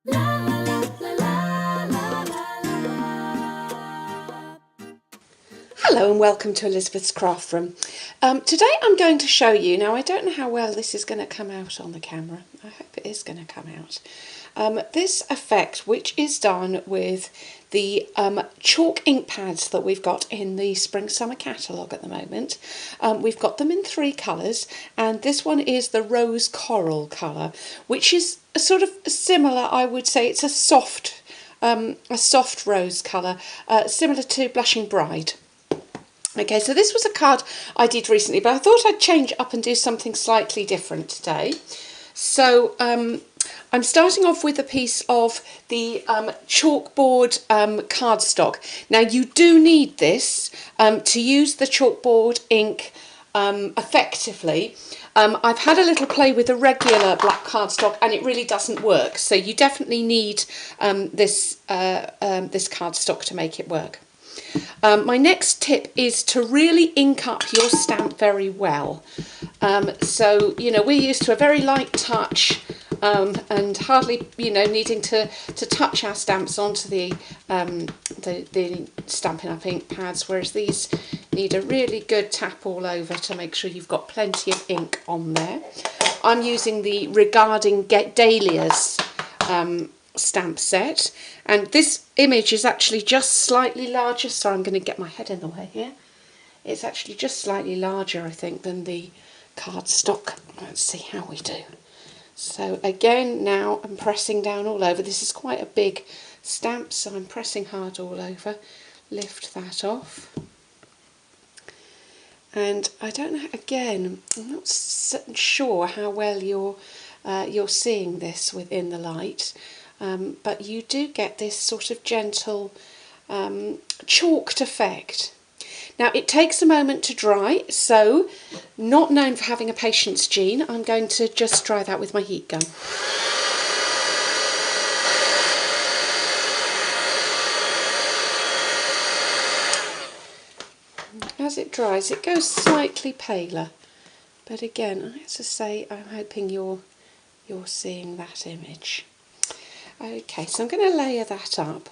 Hello and welcome to Elizabeth's Craft Room. Today I'm going to show you, now I don't know how well this is going to come out on the camera, I hope it is going to come out, this effect which is done with the chalk ink pads that we've got in the Spring Summer catalogue at the moment. We've got them in 3 colours, and this one is the rose coral colour, which is a sort of similar, I would say it's a soft rose colour, similar to Blushing Bride. Okay, so this was a card I did recently, but I thought I'd change it up and do something slightly different today. So I'm starting off with a piece of the chalkboard cardstock. Now you do need this to use the chalkboard ink effectively. I've had a little play with the regular black cardstock and it really doesn't work. So you definitely need this cardstock to make it work. My next tip is to really ink up your stamp very well. So, you know, we're used to a very light touch and hardly, you know, needing to touch our stamps onto the Stampin' Up ink pads, whereas these need a really good tap all over to make sure you've got plenty of ink on there. I'm using the Regarding Dahlias stamp set, and this image is actually just slightly larger. Sorry, I'm going to get my head in the way here. It's actually just slightly larger, I think, than the cardstock. Let's see how we do. So again, now I'm pressing down all over. This is quite a big stamp, so I'm pressing hard all over. Lift that off. And I don't know, again, I'm not sure how well you're seeing this within the light. But you do get this sort of gentle chalked effect. Now it takes a moment to dry, so not known for having a patience gene, I'm going to just dry that with my heat gun. As it dries it goes slightly paler, but again, as I say, I'm hoping you're seeing that image. Okay, so I'm going to layer that up.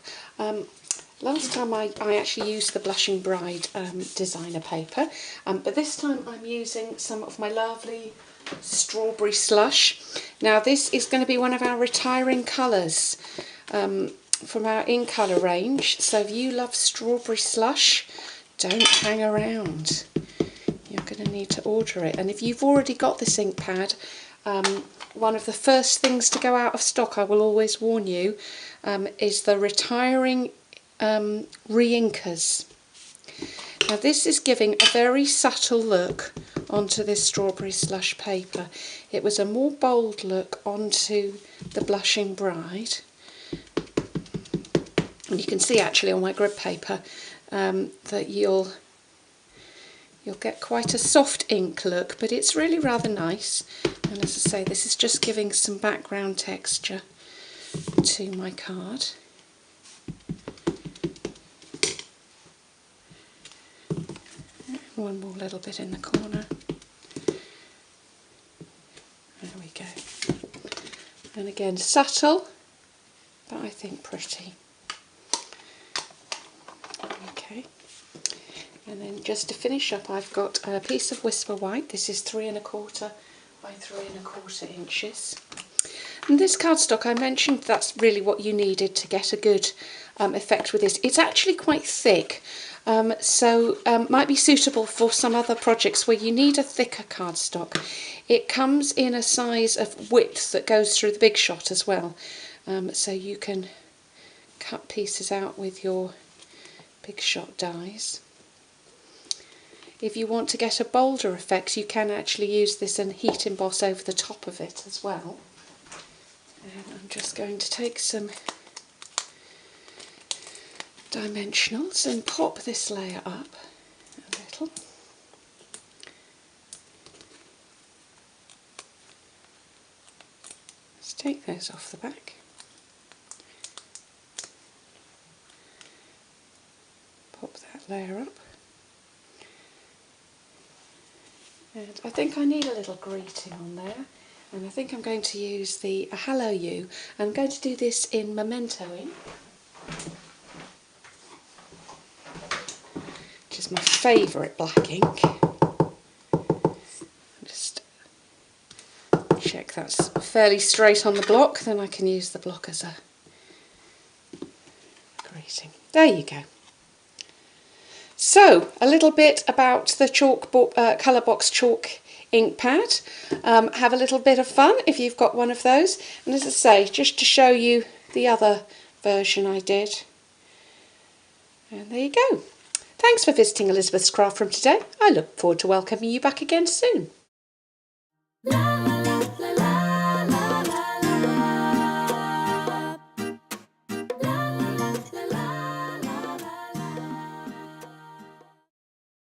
Last time I actually used the Blushing Bride designer paper, but this time I'm using some of my lovely strawberry slush. Now this is going to be one of our retiring colours from our in colour range, so if you love strawberry slush, don't hang around. You're going to need to order it, and if you've already got this ink pad, one of the first things to go out of stock, I will always warn you, is the retiring re-inkers. Now this is giving a very subtle look onto this strawberry slush paper. It was a more bold look onto the Blushing Bride. And you can see actually on my grid paper that you'll get quite a soft ink look, but it's really rather nice. And as I say, this is just giving some background texture to my card. One more little bit in the corner. There we go. And again, subtle, but I think pretty. Okay. And then just to finish up, I've got a piece of Whisper White. This is 3 1/4 by 3 1/4 inches. And this cardstock, I mentioned that's really what you needed to get a good effect with this. It's actually quite thick, so might be suitable for some other projects where you need a thicker cardstock. It comes in a size of width that goes through the Big Shot as well, so you can cut pieces out with your Big Shot dies. If you want to get a bolder effect, you can actually use this and heat emboss over the top of it as well. And I'm just going to take some dimensionals and pop this layer up a little. Let's take those off the back. Pop that layer up. And I think I need a little greeting on there. And I think I'm going to use the Hello You. I'm going to do this in Memento ink, which is my favourite black ink. Just check that's fairly straight on the block, then I can use the block as a greeting. There you go. So, a little bit about the colour box chalk ink pad. Have a little bit of fun if you've got one of those. And as I say, just to show you the other version I did. And there you go. Thanks for visiting Elizabeth's Craft Room today. I look forward to welcoming you back again soon.